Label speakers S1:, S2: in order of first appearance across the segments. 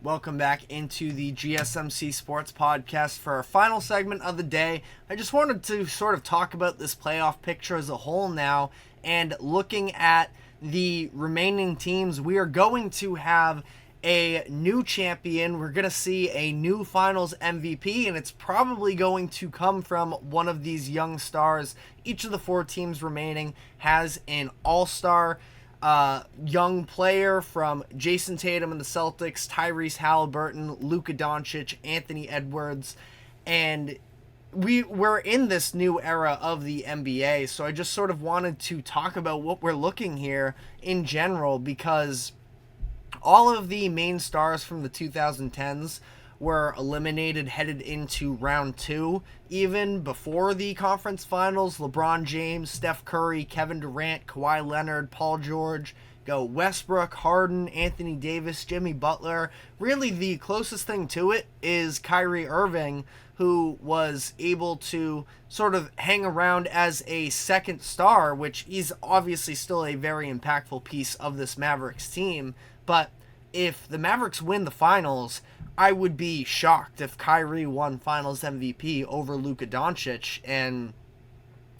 S1: Welcome back into the GSMC Sports Podcast for our final segment of the day. I just wanted to sort of talk about this playoff picture as a whole now, and looking at the remaining teams, we are going to have a new champion. We're going to see a new finals MVP, and it's probably going to come from one of these young stars. Each of the four teams remaining has an all-star young player, from Jason Tatum and the Celtics, Tyrese Halliburton, Luka Doncic, Anthony Edwards, and we're in this new era of the NBA, so I just sort of wanted to talk about what we're looking here in general, because all of the main stars from the 2010s were eliminated headed into round two. Even before the conference finals, LeBron James, Steph Curry, Kevin Durant, Kawhi Leonard, Paul George, Westbrook, Harden, Anthony Davis, Jimmy Butler. Really, the closest thing to it is Kyrie Irving, who was able to sort of hang around as a second star, which he's obviously still a very impactful piece of this Mavericks team. But if the Mavericks win the finals, I would be shocked if Kyrie won Finals MVP over Luka Doncic, and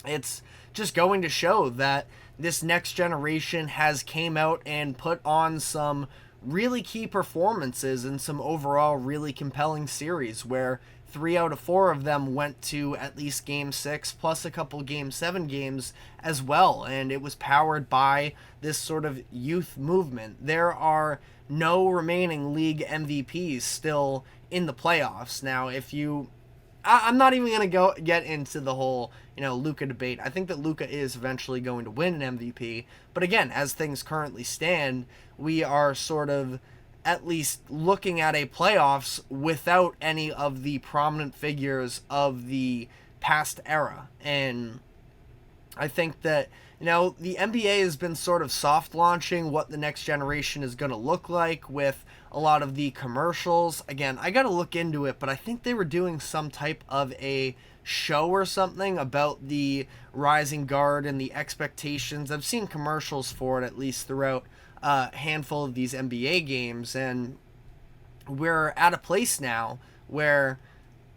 S1: it's just going to show that this next generation has came out and put on some really key performances in some overall really compelling series, where 3 out of 4 of them went to at least Game 6, plus a couple Game 7 games as well, and it was powered by this sort of youth movement. There are no remaining league MVPs still in the playoffs. Now, I'm not even going to get into the whole, Luka debate. I think that Luka is eventually going to win an MVP, but again, as things currently stand, we are sort of at least looking at a playoffs without any of the prominent figures of the past era. And I think that, the NBA has been sort of soft launching what the next generation is going to look like with a lot of the commercials. Again, I got to look into it, but I think they were doing some type of a show or something about the rising guard and the expectations. I've seen commercials for it at least throughout a handful of these NBA games, and we're at a place now where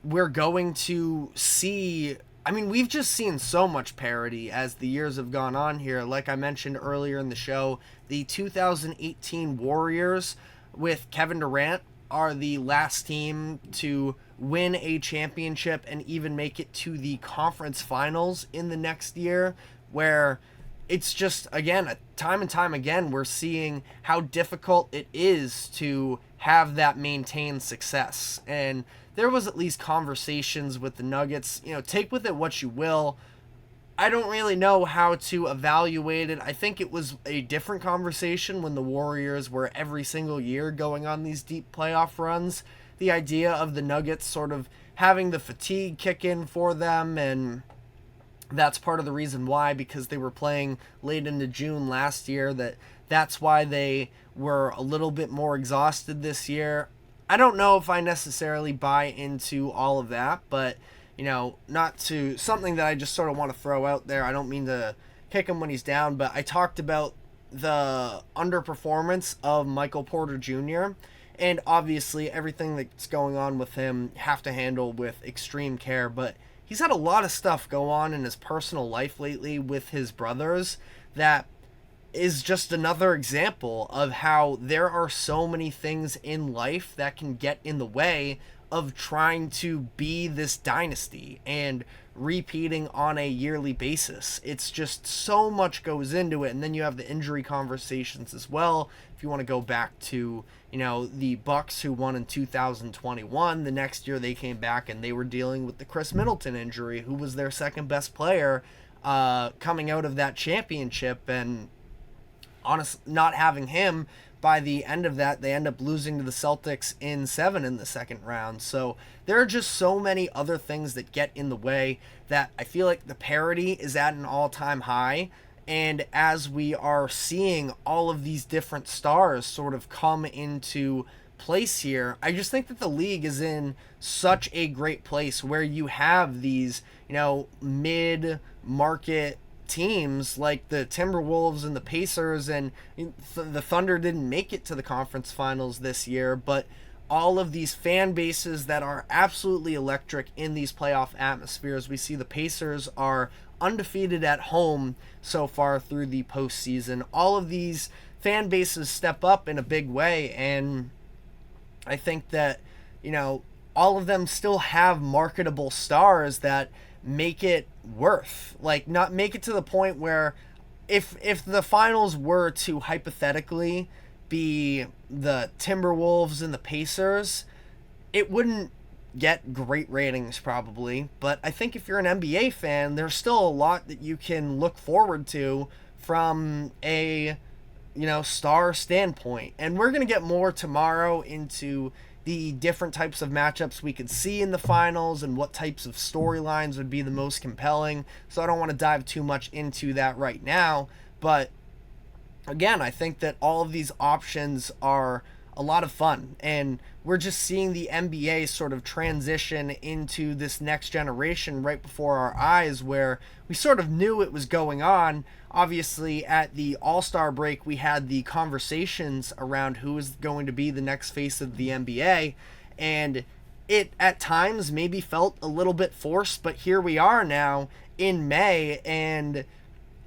S1: we're going to see, we've just seen so much parity as the years have gone on here. Like I mentioned earlier in the show, the 2018 Warriors with Kevin Durant are the last team to win a championship and even make it to the conference finals in the next year, where it's just, again, time and time again, we're seeing how difficult it is to have that maintained success. And there was at least conversations with the Nuggets, take with it what you will. I don't really know how to evaluate it. I think it was a different conversation when the Warriors were every single year going on these deep playoff runs. The idea of the Nuggets sort of having the fatigue kick in for them, and that's part of the reason why, because they were playing late into June last year, that's why they were a little bit more exhausted this year. I don't know if I necessarily buy into all of that, but, not to something that I just sort of want to throw out there. I don't mean to kick him when he's down, but I talked about the underperformance of Michael Porter Jr., and obviously everything that's going on with him have to handle with extreme care, but he's had a lot of stuff go on in his personal life lately with his brothers that is just another example of how there are so many things in life that can get in the way of trying to be this dynasty and repeating on a yearly basis. It's just so much goes into it, and then you have the injury conversations as well. If you want to go back to, the Bucks, who won in 2021, the next year they came back and they were dealing with the Chris Middleton injury, who was their second best player coming out of that championship, and not having him, by the end of that, they end up losing to the Celtics in 7 in the second round. So there are just so many other things that get in the way that I feel like the parity is at an all-time high. And as we are seeing all of these different stars sort of come into place here, I just think that the league is in such a great place where you have these, mid-market teams like the Timberwolves and the Pacers, and the Thunder didn't make it to the conference finals this year, but all of these fan bases that are absolutely electric in these playoff atmospheres. We see the Pacers are undefeated at home so far through the postseason. All of these fan bases step up in a big way, and I think that, all of them still have marketable stars that make it not make it to the point where if the finals were to hypothetically be the Timberwolves and the Pacers, it wouldn't get great ratings probably, but I think if you're an NBA fan, there's still a lot that you can look forward to from a star standpoint. And we're going to get more tomorrow into the different types of matchups we could see in the finals and what types of storylines would be the most compelling. So I don't want to dive too much into that right now, but again, I think that all of these options are a lot of fun, and we're just seeing the NBA sort of transition into this next generation right before our eyes, where we sort of knew it was going on. Obviously, at the All-Star break, we had the conversations around who is going to be the next face of the NBA, and it at times maybe felt a little bit forced, but here we are now in May, and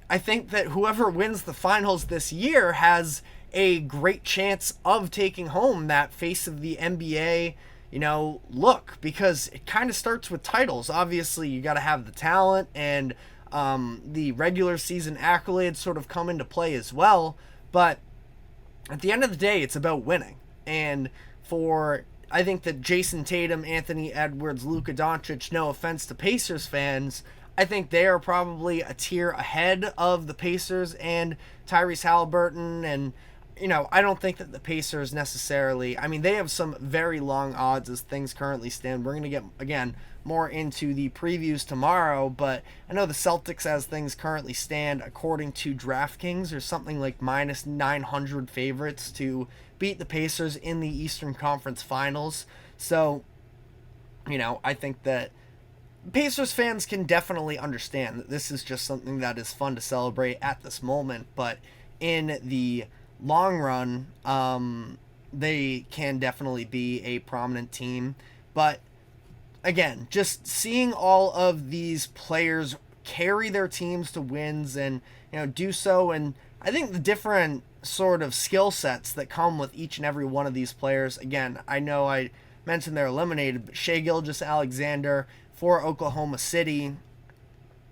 S1: I think that whoever wins the finals this year has a great chance of taking home that face of the NBA, look, because it kind of starts with titles. Obviously, you got to have the talent, and the regular season accolades sort of come into play as well. But at the end of the day, it's about winning. And I think that Jason Tatum, Anthony Edwards, Luka Doncic, no offense to Pacers fans, I think they are probably a tier ahead of the Pacers and Tyrese Halliburton. And, I don't think that the Pacers necessarily, they have some very long odds as things currently stand. We're going to get, again, more into the previews tomorrow, but I know the Celtics, as things currently stand, according to DraftKings, are something like minus 900 favorites to beat the Pacers in the Eastern Conference Finals. So, I think that Pacers fans can definitely understand that this is just something that is fun to celebrate at this moment, but in the long run, they can definitely be a prominent team. But again, just seeing all of these players carry their teams to wins and do so, and I think the different sort of skill sets that come with each and every one of these players. Again, I know I mentioned they're eliminated, but Shai Gilgeous-Alexander for Oklahoma City,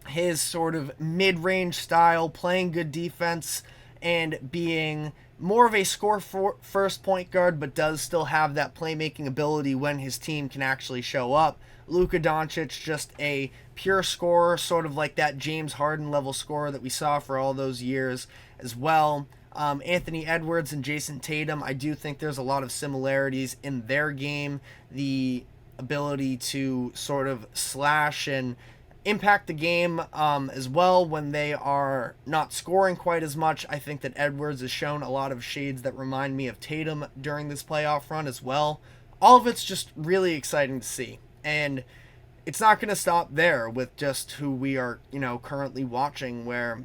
S1: his sort of mid-range style, playing good defense, and being more of a score-first point guard, but does still have that playmaking ability when his team can actually show up. Luka Doncic, just a pure scorer, sort of like that James Harden level scorer that we saw for all those years as well. Anthony Edwards and Jason Tatum, I do think there's a lot of similarities in their game. The ability to sort of slash and impact the game as well when they are not scoring quite as much. I think that Edwards has shown a lot of shades that remind me of Tatum during this playoff run as well. All of it's just really exciting to see. And it's not going to stop there with just who we are, currently watching, where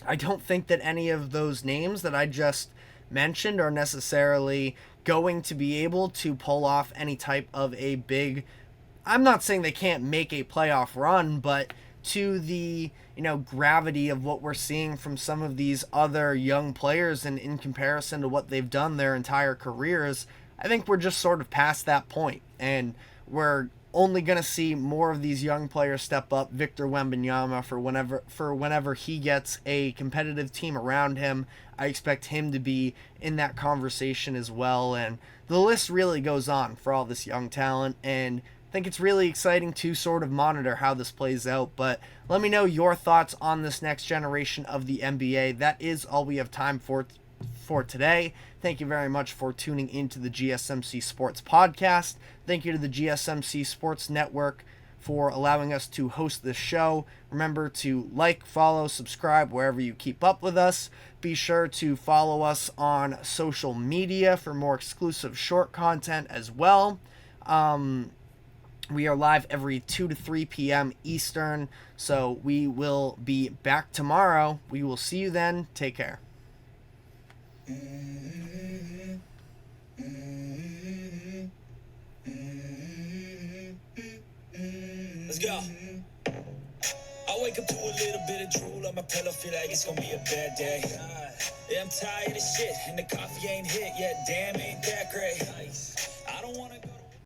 S1: I don't think that any of those names that I just mentioned are necessarily going to be able to pull off any type of a big, I'm not saying they can't make a playoff run, but to the, gravity of what we're seeing from some of these other young players and in comparison to what they've done their entire careers, I think we're just sort of past that point, and we're only going to see more of these young players step up. Victor Wembanyama, for whenever he gets a competitive team around him, I expect him to be in that conversation as well. And the list really goes on for all this young talent, and I think it's really exciting to sort of monitor how this plays out. But let me know your thoughts on this next generation of the NBA. That is all we have time for today. Thank you very much for tuning into the GSMC Sports Podcast. Thank you to the GSMC Sports Network for allowing us to host this show. Remember to like, follow, subscribe wherever you keep up with us. Be sure to follow us on social media for more exclusive short content as well. We are live every 2 to 3 p.m. Eastern, so we will be back tomorrow. We will see you then. Take care. Mm-hmm. Mm-hmm.
S2: Let's go. I wake up to a little bit of drool on my pillow, feel like it's gonna be a bad day. Yeah, I'm tired of shit, and the coffee ain't hit yet, damn, ain't that great.